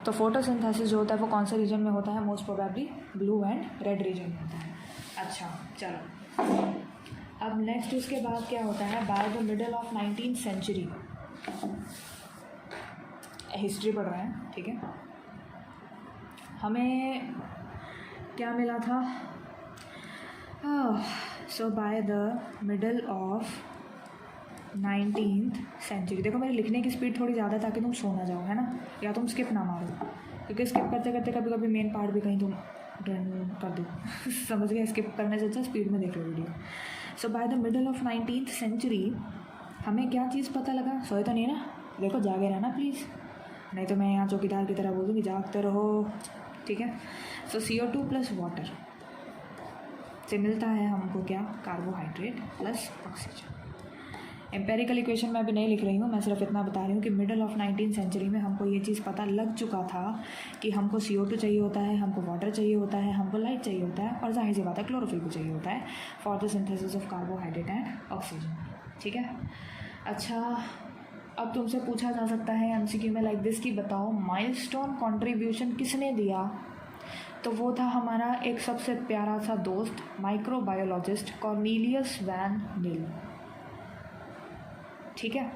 तो फोटोसिंथेसिस जो होता है वो कौन से रीजन में होता है? Most probably blue and red region में होता है। अच्छा चलो, अब नेक्स्ट उसके बाद क्या होता है? By the middle of 19th century, history पढ़ रहे हैं, ठीक है, हमें क्या मिला था? So by the middle of 19th century, देखो मेरे लिखने की स्पीड थोड़ी ज़्यादा ताकि तुम सो ना जाओ, है ना, या तुम स्किप ना मारो, क्योंकि स्किप करते करते कभी कभी मेन पार्ट भी कहीं तुम ड्रन कर दो समझ गए? स्किप करने से अच्छा स्पीड में देख लो video. So by the middle of 19th century हमें क्या चीज़ पता लगा? सोए तो नहीं ना? देखो जागे रहना प्लीज़, नहीं तो मैं यहाँ चौकीदार की तरह बोल दूँगी जागते रहो, ठीक है। सो CO2 प्लस वाटर से मिलता है हमको क्या? Carbohydrate plus oxygen. Empirical equation मैं अभी नहीं लिख रही हूँ, मैं सिर्फ इतना बता रही हूँ कि मिडल ऑफ 19th सेंचुरी में हमको ये चीज़ पता लग चुका था कि हमको CO2 चाहिए होता है, हमको वाटर चाहिए होता है, हमको लाइट चाहिए होता है, और जाहिर सी बात है क्लोरोफिल भी चाहिए होता है for the synthesis of carbohydrate and oxygen, ठीक है। अच्छा, अब तुमसे पूछा जा सकता है MCQ में लाइक दिस कि बताओ माइलस्टोन कंट्रीब्यूशन किसने दिया? तो वो था हमारा एक सबसे प्यारा सा दोस्त, माइक्रोबायोलॉजिस्ट कॉर्नेलियस वैन नील, ठीक है।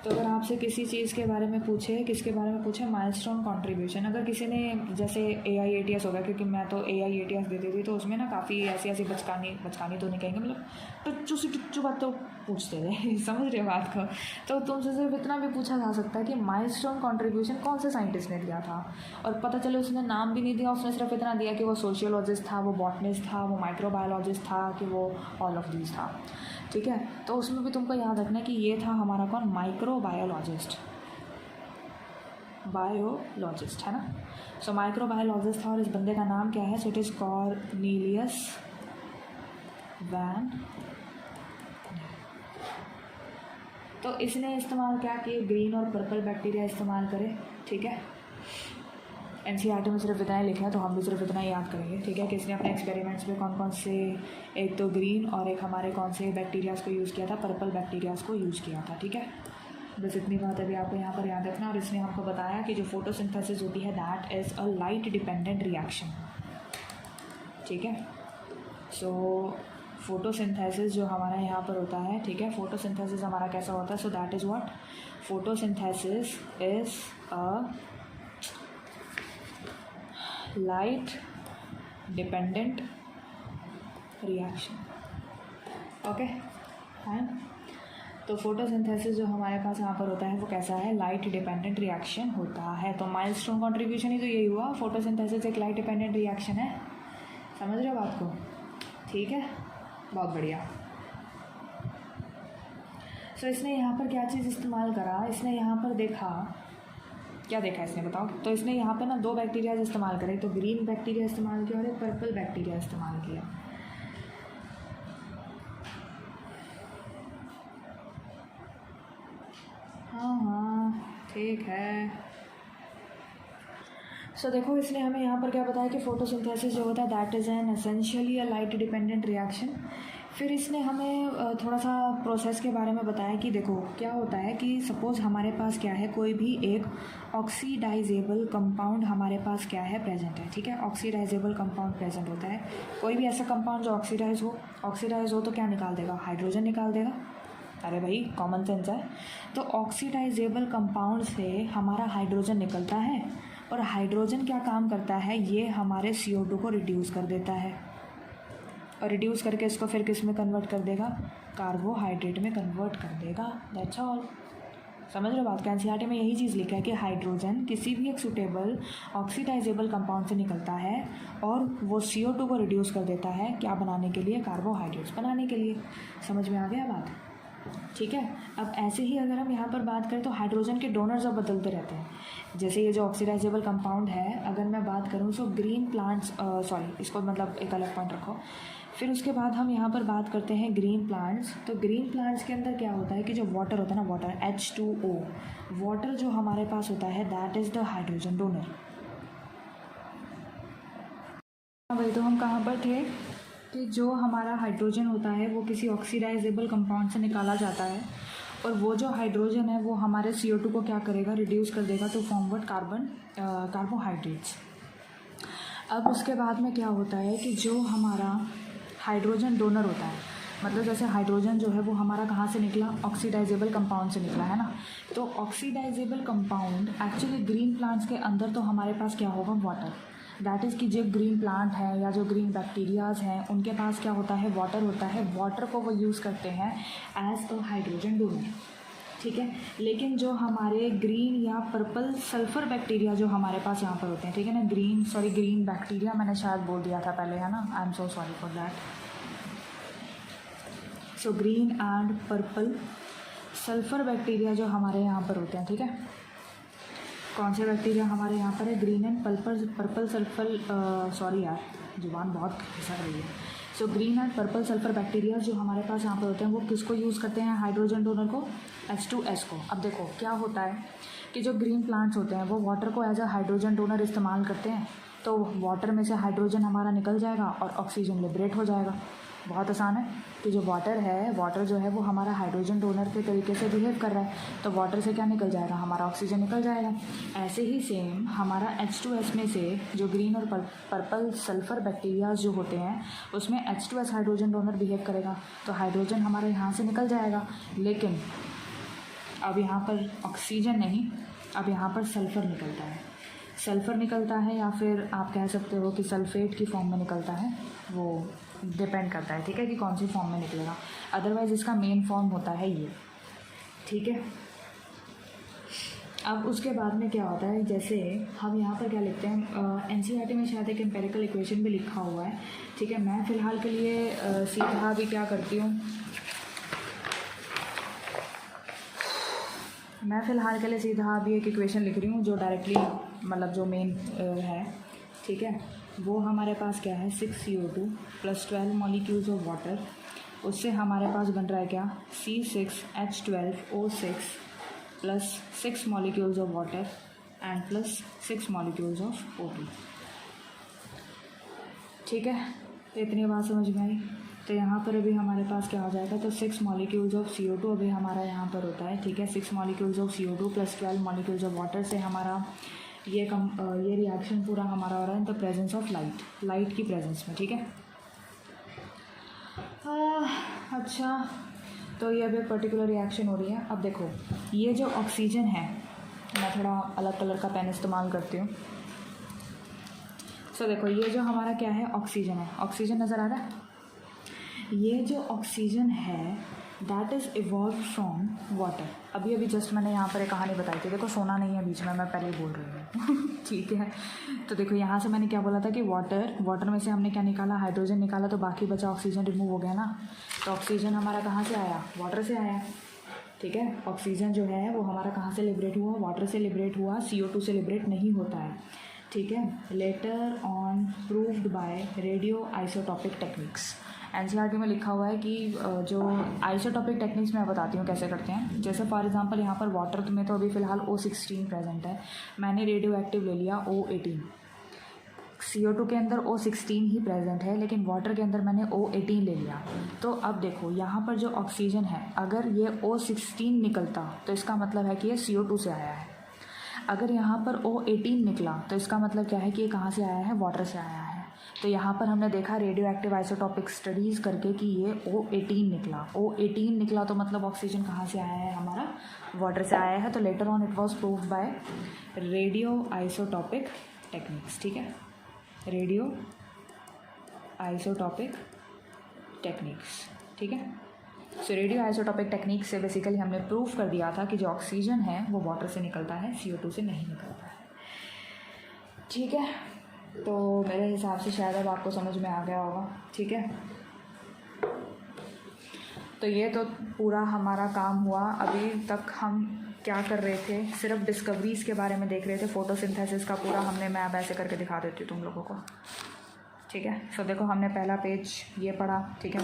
तो अगर आपसे किसी चीज़ के बारे में पूछे, किसके बारे में पूछे? Milestone contribution. अगर किसी ने जैसे AIATS हो गया, क्योंकि मैं तो AIATS देती थी, तो उसमें ना काफ़ी ऐसी बचकानी तो नहीं कहेंगे, मतलब टुच्चू बात तो पूछते थे समझ रहे हो बात को? तो तुमसे सिर्फ इतना भी पूछा जा सकता है कि माइलस्टोन कंट्रीब्यूशन कौन से साइंटिस्ट ने दिया था, और पता चले उसने नाम भी नहीं दिया, उसने सिर्फ इतना दिया कि वो सोशियोलॉजिस्ट था, वो बॉटनिस्ट था, वो माइक्रोबायोलॉजिस्ट था, कि वो ऑल ऑफ दीज था, ठीक है। तो उसमें भी तुमको याद रखना है कि ये था हमारा कौन? माइक्रोबायोलॉजिस्ट, बायोलॉजिस्ट, है ना। सो माइक्रोबायोलॉजिस्ट था, और इस बंदे का नाम क्या है? So it is Cornelius Van. तो इसने इस्तेमाल क्या किए? ग्रीन और पर्पल बैक्टीरिया इस्तेमाल करे, ठीक है। NCERT में सिर्फ इतना ही लिखा है, तो हम भी सिर्फ इतना ही याद करेंगे, ठीक है, कि इसने अपने एक्सपेरिमेंट्स में कौन कौन से, एक तो ग्रीन और एक हमारे कौन से बैक्टीरियाज़ को यूज़ किया था? पर्पल बैक्टीरियाज़ को यूज़ किया था, ठीक है। बस इतनी बात अभी आपको यहाँ पर याद रखना। और इसने हमको बताया कि जो फोटोसिंथेसिस होती है that is a light dependent reaction, ठीक है। सो फोटोसिंथेसिस जो हमारा यहाँ पर होता है, ठीक है, फोटोसिंथेसिस हमारा कैसा होता है? So that is what? Photosynthesis is a light dependent reaction, okay, fine. तो फोटोसिंथेसिस जो हमारे पास यहाँ पर होता है वो कैसा है? लाइट डिपेंडेंट रिएक्शन होता है। तो माइलस्टोन कंट्रीब्यूशन ही तो यही हुआ, फोटोसिंथेसिस एक लाइट डिपेंडेंट रिएक्शन है, समझ रहे हो बात को? ठीक है, बहुत बढ़िया। सो इसने यहाँ पर क्या चीज़ इस्तेमाल करा? इसने यहाँ पर देखा, क्या देखा इसने बताओ? तो इसने यहाँ पर ना दो बैक्टीरिया इस्तेमाल करे, तो ग्रीन बैक्टीरिया इस्तेमाल किया और एक पर्पल बैक्टीरिया इस्तेमाल किया। हाँ ठीक है। सो देखो इसने हमें यहाँ पर क्या बताया कि फोटोसिंथेसिस जो होता है that is an essentially a light dependent reaction. फिर इसने हमें थोड़ा सा प्रोसेस के बारे में बताया कि देखो क्या होता है कि सपोज़ हमारे पास क्या है, कोई भी एक ऑक्सीडाइजेबल कंपाउंड हमारे पास क्या है, प्रेजेंट है, ठीक है। ऑक्सीडाइजेबल कंपाउंड प्रेजेंट होता है, कोई भी ऐसा कंपाउंड जो ऑक्सीडाइज हो तो क्या निकाल देगा? हाइड्रोजन निकाल देगा। अरे भाई कॉमन सेंस है। तो ऑक्सीडाइजेबल कंपाउंड से हमारा हाइड्रोजन निकलता है, और हाइड्रोजन क्या काम करता है? ये हमारे CO2 को रिड्यूस कर देता है, और रिड्यूस करके इसको फिर किस में कन्वर्ट कर देगा? कार्बोहाइड्रेट में कन्वर्ट कर देगा। That's all. समझ रहे हो बात? NCERT में यही चीज़ लिखा है कि हाइड्रोजन किसी भी एक सूटेबल ऑक्सीडाइजेबल कंपाउंड से निकलता है और वो CO2 को रिड्यूस कर देता है, क्या बनाने के लिए? कार्बोहाइड्रेट्स बनाने के लिए। समझ में आ गया बात? ठीक है। अब ऐसे ही अगर हम यहाँ पर बात करें तो हाइड्रोजन के डोनर्स अब बदलते रहते हैं। जैसे ये जो ऑक्सीडाइजेबल कंपाउंड है, अगर मैं बात करूँ तो ग्रीन प्लांट्स, इसको मतलब एक अलग पॉइंट रखो। फिर उसके बाद हम यहाँ पर बात करते हैं ग्रीन प्लांट्स। तो ग्रीन प्लांट्स के अंदर क्या होता है कि जो वाटर होता है ना, वाटर H2O, वाटर जो हमारे पास होता है that is the hydrogen donor. भाई तो हम कहाँ पर थे कि जो हमारा हाइड्रोजन होता है वो किसी ऑक्सीडाइजेबल कंपाउंड से निकाला जाता है, और वो जो हाइड्रोजन है वो हमारे CO2 को क्या करेगा, रिड्यूस कर देगा टू फॉर्म व्हाट, कार्बोहाइड्रेट्स। अब उसके बाद में क्या होता है कि जो हमारा हाइड्रोजन डोनर होता है, मतलब जैसे हाइड्रोजन जो है वो हमारा कहाँ से निकला, ऑक्सीडाइजेबल कंपाउंड से निकला है ना। तो oxidisable compound actually green plants के अंदर तो हमारे पास क्या होगा, वाटर। दैट इज़ कि जो ग्रीन प्लांट है या जो ग्रीन बैक्टीरियाज हैं उनके पास क्या होता है, वाटर होता है। वाटर को वो यूज़ करते हैं एज अ हाइड्रोजन डोनर, ठीक है। लेकिन जो हमारे ग्रीन या पर्पल सल्फर बैक्टीरिया जो हमारे पास यहाँ पर होते हैं, ठीक है ना, ग्रीन बैक्टीरिया मैंने शायद बोल दिया था पहले, है ना, I am so sorry for that. So green and purple sulphur bacteria जो हमारे यहाँ पर होते हैं, ठीक है। कौन से बैक्टीरिया हमारे यहाँ पर है, green and purple sulphur, sorry यार जुबान बहुत खिसक रही है। So green and purple sulphur bacteria जो हमारे पास यहाँ पर होते हैं वो किसको यूज़ करते हैं, हाइड्रोजन डोनर को, H2S को। अब देखो क्या होता है कि जो ग्रीन प्लांट्स होते हैं वो वाटर को एज अ हाइड्रोजन डोनर इस्तेमाल करते हैं, तो वाटर में से हाइड्रोजन हमारा निकल जाएगा और ऑक्सीजन लिबरेट हो जाएगा। बहुत आसान है कि जो वाटर जो है वो हमारा हाइड्रोजन डोनर के तरीके से बिहेव कर रहा है, तो वाटर से क्या निकल जाएगा, हमारा ऑक्सीजन निकल जाएगा। ऐसे ही सेम हमारा H2S में से जो ग्रीन और पर्पल सल्फर बैक्टीरिया जो होते हैं उसमें H2S हाइड्रोजन डोनर बिहेव करेगा, तो हाइड्रोजन हमारे यहाँ से निकल जाएगा। लेकिन अब यहाँ पर ऑक्सीजन नहीं, अब यहाँ पर सल्फ़र निकलता है या फिर आप कह सकते हो कि सल्फेट की फॉर्म में निकलता है, वो डिपेंड करता है, ठीक है, कि कौन सी फॉर्म में निकलेगा। अदरवाइज़ इसका मेन फॉर्म होता है ये, ठीक है। अब उसके बाद में क्या होता है, जैसे हम यहाँ पर क्या लिखते हैं, NCERT में शायद एक एम्पेरिकल इक्वेशन भी लिखा हुआ है, ठीक है। मैं फ़िलहाल के लिए सीधा भी क्या करती हूँ, मैं फ़िलहाल के लिए सीधा अभी एक इक्वेशन लिख रही हूँ जो डायरेक्टली मतलब जो मेन है, ठीक है। वो हमारे पास क्या है, 6CO2 + 12 मॉलिक्यूल्स ऑफ वाटर, उससे हमारे पास बन रहा है क्या, C6H12O6 + 6 molecules of water and + 6 molecules of O2, ठीक है। तो इतनी बात समझ में आई। तो यहाँ पर अभी हमारे पास क्या हो जाएगा, तो 6 मॉलिक्यूल्स ऑफ CO2 अभी हमारा यहाँ पर होता है, ठीक है। 6 molecules of CO2 + 12 molecules of water से हमारा ये रिएक्शन पूरा हमारा हो रहा है in the presence of light की प्रेजेंस में, ठीक है। अच्छा, तो ये अभी पर्टिकुलर रिएक्शन हो रही है। अब देखो ये जो ऑक्सीजन है, मैं थोड़ा अलग कलर का पेन इस्तेमाल करती हूँ। सो देखो ये जो हमारा क्या है, ऑक्सीजन है, ऑक्सीजन नज़र आ रहा है। ये जो ऑक्सीजन है that is evolve from water. अभी जस्ट मैंने यहाँ पर एक कहानी बताई थी, देखो सोना नहीं है बीच में, मैं पहले ही बोल रही हूँ ठीक है। तो देखो यहाँ से मैंने क्या बोला था कि वाटर में से हमने क्या निकाला, हाइड्रोजन निकाला, तो बाकी बचा ऑक्सीजन रिमूव हो गया ना। तो ऑक्सीजन हमारा कहाँ से आया, वाटर से आया, ठीक है। ऑक्सीजन जो है वो हमारा कहाँ से लिबरेट हुआ, वाटर से लिबरेट हुआ, CO2 से लिबरेट नहीं होता है, ठीक है। Later on proved bye radio isotopic techniques. NCERT में लिखा हुआ है कि जो आइसोटॉपिक टेक्निक्स मैं बताती हूँ कैसे करते हैं। जैसे फॉर एग्जांपल यहाँ पर वाटर में तो अभी फ़िलहाल O16 प्रेजेंट है, मैंने रेडियो एक्टिव ले लिया O18। CO2 के अंदर O16 ही प्रेजेंट है, लेकिन वाटर के अंदर मैंने O18 ले लिया। तो अब देखो यहाँ पर जो ऑक्सीजन है, अगर ये O16 निकलता तो इसका मतलब है कि ये CO2 से आया है। अगर यहाँ पर O18 निकला तो इसका मतलब क्या है कि ये कहाँ से आया है, वाटर से आया है। तो यहाँ पर हमने देखा रेडियो एक्टिव आइसोटॉपिक स्टडीज़ करके कि ये O18 निकला तो मतलब ऑक्सीजन कहाँ से आया है, हमारा वाटर से आया है। तो later on it was proved bye radio isotopic techniques, ठीक है, रेडियो आइसोटॉपिक टेक्निक्स, ठीक है। सो रेडियो आइसोटॉपिक टेक्निक से बेसिकली हमने प्रूव कर दिया था कि जो ऑक्सीजन है वो वाटर से निकलता है, CO2 से नहीं निकलता है, ठीक है। तो मेरे हिसाब से शायद अब आपको समझ में आ गया होगा, ठीक है। तो ये तो पूरा हमारा काम हुआ। अभी तक हम क्या कर रहे थे, सिर्फ डिस्कवरीज़ के बारे में देख रहे थे, फोटोसिंथेसिस का पूरा हमने, मैं अब ऐसे करके दिखा देती हूँ तुम लोगों को, ठीक है। सो देखो हमने पहला पेज ये पढ़ा, ठीक है।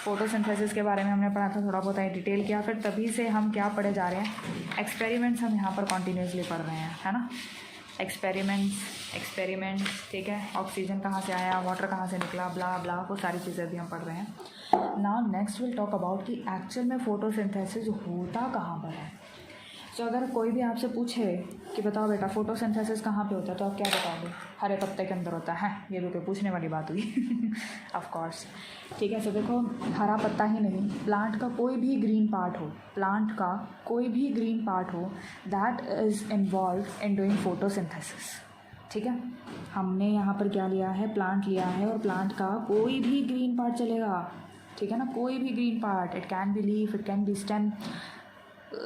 फोटोसिंथेसिस के बारे में हमने पढ़ा था, थोड़ा बहुत डिटेल किया, फिर तभी से हम क्या पढ़े जा रहे हैं, एक्सपेरिमेंट्स हम यहाँ पर कॉन्टीन्यूसली पढ़ रहे हैं, है ना। एक्सपेरिमेंट्स, ठीक है, ऑक्सीजन कहाँ से आया, वाटर कहाँ से निकला, ब्ला ब्ला, वो सारी चीज़ें भी हम पढ़ रहे हैं। Now next will talk about कि एक्चुअल में फोटोसिंथेसिस होता कहाँ पर है। सो अगर कोई भी आपसे पूछे कि बताओ बेटा फोटोसिंथेसिस कहाँ पे होता है, तो आप क्या बताओगे? हरे पत्ते के अंदर होता है। ये भी कोई पूछने वाली बात हुई ऑफ कोर्स, ठीक है। सो देखो, हरा पत्ता ही नहीं, प्लांट का कोई भी ग्रीन पार्ट हो that is involve in doing photosynthesis, ठीक है। हमने यहाँ पर क्या लिया है, प्लांट लिया है, और प्लांट का कोई भी ग्रीन पार्ट चलेगा, ठीक है ना, कोई भी green part. It can be leaf, it can be stem,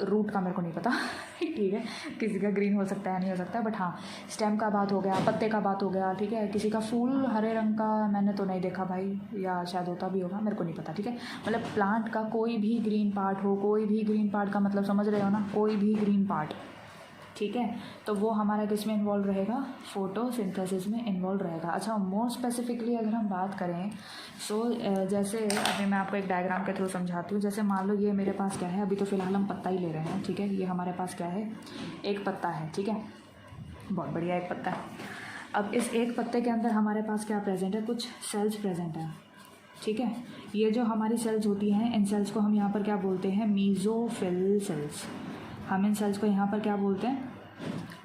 root का मेरे को नहीं पता ठीक है, किसी का ग्रीन हो सकता है, नहीं हो सकता, बट हाँ, स्टेम का बात हो गया, पत्ते का बात हो गया, ठीक है। किसी का फूल हरे रंग का मैंने तो नहीं देखा भाई, या शायद होता भी होगा, मेरे को नहीं पता, ठीक है। मतलब प्लांट का कोई भी ग्रीन पार्ट हो, कोई भी ग्रीन पार्ट का मतलब समझ रहे हो ना, कोई भी ग्रीन पार्ट, ठीक है, तो वो हमारा किस में इन्वॉल्व रहेगा, फोटोसिंथेसिस में इन्वॉल्व रहेगा। अच्छा, मोर स्पेसिफिकली अगर हम बात करें, सो जैसे अभी मैं आपको एक डायग्राम के थ्रू समझाती हूँ। जैसे मान लो ये मेरे पास क्या है, अभी तो फ़िलहाल हम पत्ता ही ले रहे हैं, ठीक है। ये हमारे पास क्या है, एक पत्ता है, ठीक है, बहुत बढ़िया, एक पत्ता है। अब इस एक पत्ते के अंदर हमारे पास क्या प्रेजेंट है, कुछ सेल्स प्रेजेंट है, ठीक है। ये जो हमारी सेल्स होती हैं, इन सेल्स को हम यहाँ पर क्या बोलते हैं, मीज़ोफिल सेल्स। हम इन सेल्स को यहाँ पर क्या बोलते हैं,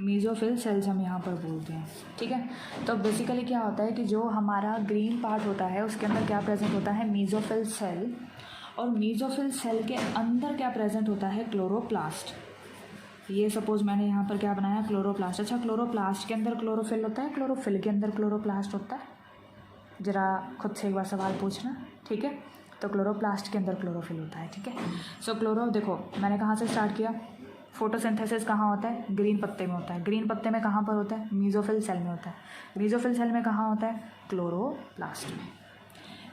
मीज़ोफिल सेल्स हम यहाँ पर बोलते हैं, ठीक है। तो बेसिकली क्या होता है कि जो हमारा ग्रीन पार्ट होता है उसके अंदर क्या प्रेजेंट होता है, मीज़ोफिल सेल, और मीज़ोफिल सेल के अंदर क्या प्रेजेंट होता है, क्लोरोप्लास्ट। ये सपोज मैंने यहाँ पर क्या बनाया, क्लोरोप्लास्ट। अच्छा, क्लोरोप्लास्ट के अंदर क्लोरोफिल होता है, क्लोरोफिल के अंदर क्लोरोप्लास्ट होता है, ज़रा खुद से एक बार सवाल पूछना, ठीक है। तो क्लोरोप्लास्ट के अंदर क्लोरोफिल होता है, ठीक है। सो देखो मैंने कहाँ से स्टार्ट किया, फोटोसिंथेसिस कहाँ होता है, ग्रीन पत्ते में होता है। ग्रीन पत्ते में कहाँ पर होता है, मीज़ोफिल सेल में होता है। मीज़ोफिल सेल में कहाँ होता है, क्लोरोप्लास्ट में।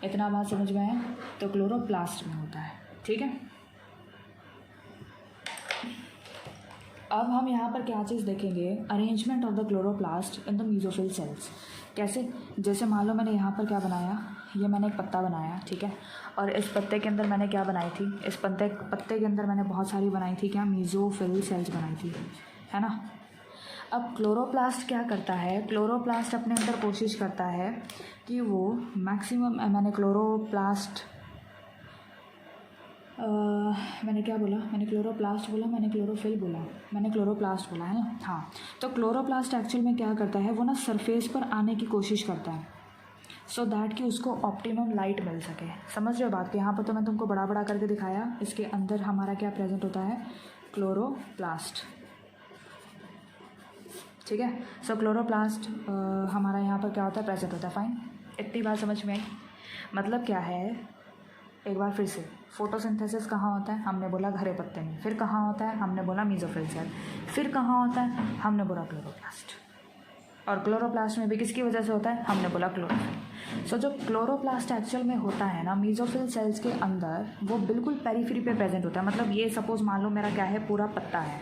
इतना बात समझ में आया, तो क्लोरोप्लास्ट में होता है, ठीक है। अब हम यहाँ पर क्या चीज़ देखेंगे, arrangement of the chloroplast in the mesophyll cells. कैसे, जैसे मान लो मैंने यहाँ पर क्या बनाया, ये मैंने एक पत्ता बनाया, ठीक है, और इस पत्ते के अंदर मैंने क्या बनाई थी, इस पत्ते के अंदर मैंने बहुत सारी बनाई थी, क्या, मीज़ोफिल सेल्स बनाई थी, है ना। अब क्लोरोप्लास्ट क्या करता है, क्लोरोप्लास्ट अपने अंदर कोशिश करता है कि वो मैक्सिमम, मैंने क्लोरोप्लास्ट मैंने क्या बोला, मैंने क्लोरोप्लास्ट बोला, मैंने क्लोरोफिल बोला, मैंने क्लोरोप्लास्ट बोला, है ना, हाँ। तो क्लोरोप्लास्ट एक्चुअल में क्या करता है, वो ना सरफेस पर आने की कोशिश करता है, सो दैट कि उसको ऑप्टिमम लाइट मिल सके। समझ रहे हो बात? कि यहाँ पर तो मैं तुमको बड़ा बड़ा करके दिखाया, इसके अंदर हमारा क्या प्रेजेंट होता है, क्लोरोप्लास्ट, ठीक है। सो क्लोरोप्लास्ट हमारा यहाँ पर क्या होता है, प्रेजेंट होता है, फाइन। इतनी बात समझ में आई? मतलब क्या है, एक बार फिर से, फोटोसिंथेसिस कहाँ होता है, हमने बोला हरे पत्ते में, फिर कहाँ होता है, हमने बोला मीज़ोफिल सेल, फिर कहाँ होता है, हमने बोला क्लोरोप्लास्ट, और क्लोरोप्लास्ट में भी किसकी वजह से होता है, हमने बोला क्लोरोफिल। सो जो क्लोरोप्लास्ट एक्चुअल में होता है ना मीज़ोफिल सेल्स के अंदर, वो बिल्कुल पेरीफ्री पे प्रेजेंट होता है। मतलब ये सपोज मान लो मेरा क्या है, पूरा पत्ता है,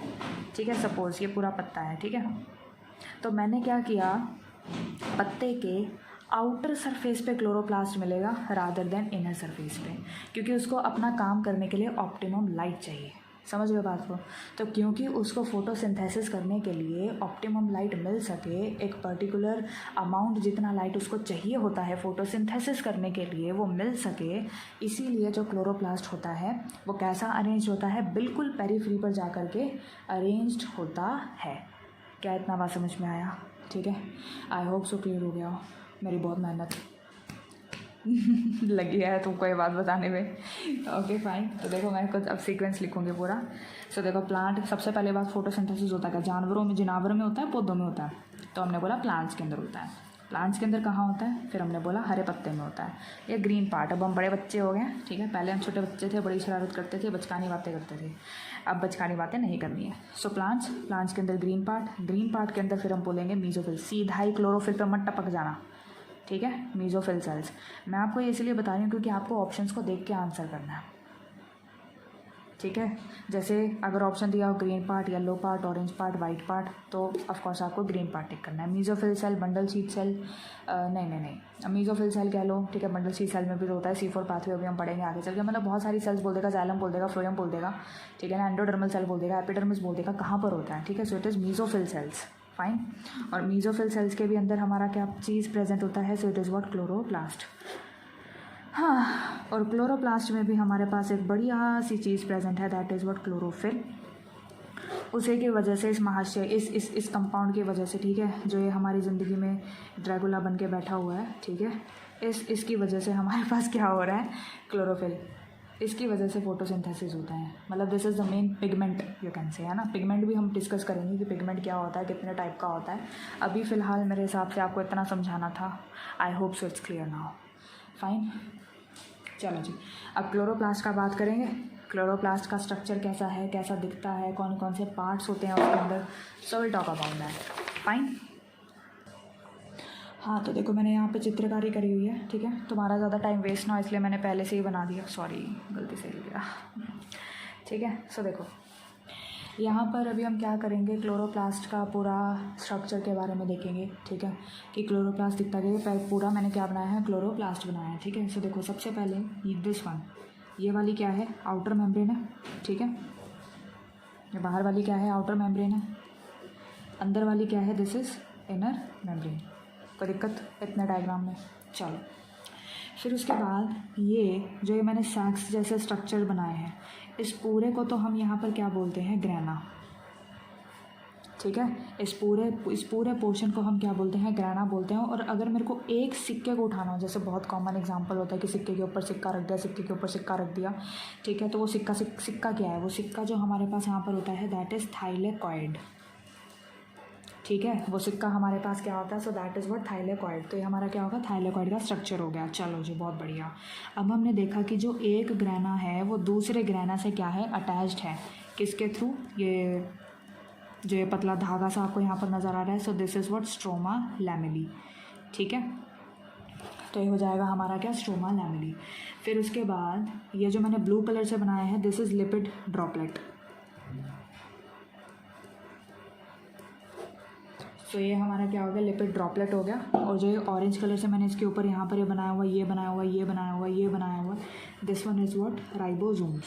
ठीक है, सपोज ये पूरा पत्ता है, ठीक है। तो मैंने क्या किया, पत्ते के आउटर सरफेस पे क्लोरोप्लास्ट मिलेगा रादर देन इनर सरफेस पे, क्योंकि उसको अपना काम करने के लिए ऑप्टिमम लाइट चाहिए। समझ गए बात को? तो क्योंकि उसको फोटोसिंथेसिस करने के लिए ऑप्टिमम लाइट मिल सके, एक पर्टिकुलर अमाउंट जितना लाइट उसको चाहिए होता है फोटोसिंथेसिस करने के लिए वो मिल सके, इसीलिए जो क्लोरोप्लास्ट होता है वो कैसा अरेंज होता है, बिल्कुल पेरीफ्री पर जा कर के अरेंज्ड होता है। क्या इतना बात समझ में आया? ठीक है, आई होप सो क्लियर हो गया हो। मेरी बहुत मेहनत लगी है तुमको ये बात बताने में। Okay fine. तो देखो मैं कुछ अब सीक्वेंस लिखूँगी पूरा। सो देखो, प्लांट, सबसे पहले बात फोटोसिंथेसिस होता है जानवरों में, जिनावर में होता है, पौधों में होता है। तो हमने बोला प्लांट्स के अंदर होता है। प्लांट्स के अंदर कहाँ होता है, फिर हमने बोला हरे पत्ते में होता है, ये ग्रीन पार्ट। अब हम बड़े बच्चे हो गए, ठीक है। पहले हम छोटे बच्चे थे, बड़ी शरारत करते थे, बचकानी बातें करते थे। अब बचकानी बातें नहीं करनी है। सो प्लांट्स के अंदर ग्रीन पार्ट के अंदर फिर हम बोलेंगे मीज़ोफिल। सीधा ही क्लोरोफिल पर मत टपक जाना, ठीक है। मीज़ोफिल सेल्स मैं आपको ये इसलिए बता रही हूँ क्योंकि आपको ऑप्शंस को देख के आंसर करना है, ठीक है। जैसे अगर ऑप्शन दिया हो green part, yellow part, orange part, white part, तो ऑफकोर्स आपको ग्रीन पार्ट टिक करना है। Mesophyll cell, bundle sheath cell, नहीं मीज़ोफिल सेल कह लो, ठीक है। बंडल शीट सेल में भी होता है C4 पाथवे, अभी हम पढ़ेंगे आगे चल के। मतलब बहुत सारी सेल्स बोल देगा, जाइलम बोल देगा, फ्लोएम बोल देगा, ठीक है ना, एंडोडर्मल सेल बोल देगा, एपिडर्मिस बोल देगा, कहाँ पर होता है, ठीक है। So it is mesophyll cells, fine. और मीजोफिल सेल्स के भी अंदर हमारा क्या चीज़ प्रेजेंट होता है, so it is what, chloroplast. हाँ, और क्लोरोप्लास्ट में भी हमारे पास एक बढ़िया सी चीज़ प्रेजेंट है, दैट इज़ व्हाट, क्लोरोफिल। उसी की वजह से इस महाशय इस कंपाउंड की वजह से, ठीक है, जो ये हमारी ज़िंदगी में ड्रैगुला बन के बैठा हुआ है, ठीक है, इसकी वजह से हमारे पास क्या हो रहा है, क्लोरोफिल। इसकी वजह से फोटोसिंथेसिस होता है, मतलब this is the main pigment you can say, है ना। पिगमेंट भी हम डिस्कस करेंगे कि पिगमेंट क्या होता है, कितने टाइप का होता है। अभी फ़िलहाल मेरे हिसाब से आपको इतना समझाना था। I hope so it's clear now. Fine, चलो जी, अब क्लोरोप्लास्ट का बात करेंगे। क्लोरोप्लास्ट का स्ट्रक्चर कैसा है, कैसा दिखता है, कौन कौन से पार्ट्स होते हैं उसके अंदर, so will talk about that. Fine. हाँ, तो देखो मैंने यहाँ पे चित्रकारी करी हुई है, ठीक है। तुम्हारा ज़्यादा टाइम वेस्ट ना हो इसलिए मैंने पहले से ही बना दिया, सॉरी गलती से लिख दिया, ठीक है। सो देखो यहाँ पर अभी हम क्या करेंगे, क्लोरोप्लास्ट का पूरा स्ट्रक्चर के बारे में देखेंगे, ठीक है, कि क्लोरोप्लास्ट दिखता है। पूरा मैंने क्या बनाया है, क्लोरोप्लास्ट बनाया है, ठीक है। सो देखो सबसे पहले दिस वन, ये वाली क्या है, आउटर मेम्ब्रेन है, ठीक है। ये बाहर वाली क्या है, आउटर मेम्ब्रेन है। अंदर वाली क्या है, दिस इज़ इनर मेम्ब्रेन। कोई दिक्कत इतने डायग्राम में, चलो। फिर उसके बाद ये जो ये मैंने सैक्स जैसे स्ट्रक्चर बनाए हैं, इस पूरे को तो हम यहाँ पर क्या बोलते हैं, ग्रैना, ठीक है। इस पूरे पोर्शन को हम क्या बोलते हैं, ग्रैना बोलते हैं। और अगर मेरे को एक सिक्के को उठाना हो, जैसे बहुत कॉमन एग्जांपल होता है कि सिक्के के ऊपर सिक्का रख दिया, सिक्के के ऊपर सिक्का रख दिया, ठीक है, तो वो सिक्का क्या है, वो सिक्का जो हमारे पास यहाँ पर होता है दैट इज़ थाइलेकॉइड, ठीक है। वो सिक्का हमारे पास क्या होता है, so that is what, thylakoid. तो ये हमारा क्या होगा, थाइलेकॉइड का स्ट्रक्चर हो गया। चलो जी, बहुत बढ़िया। अब हमने देखा कि जो एक ग्रैना है वो दूसरे ग्रैना से क्या है, अटैच्ड है, किसके थ्रू, ये जो ये पतला धागा सा आपको यहाँ पर नज़र आ रहा है, so this is what, stroma lamellae, ठीक है। तो ये हो जाएगा हमारा क्या, स्ट्रोमा लैमेली। फिर उसके बाद ये जो मैंने ब्लू कलर से बनाया है, दिस इज़ लिपिड ड्रॉपलेट। तो ये हमारा क्या हो गया, लिपिड ड्रॉपलेट हो गया। और जो ये ऑरेंज कलर से मैंने इसके ऊपर यहाँ पर ये बनाया हुआ, ये बनाया हुआ, ये बनाया हुआ, ये बनाया हुआ, this one is what, ribosomes.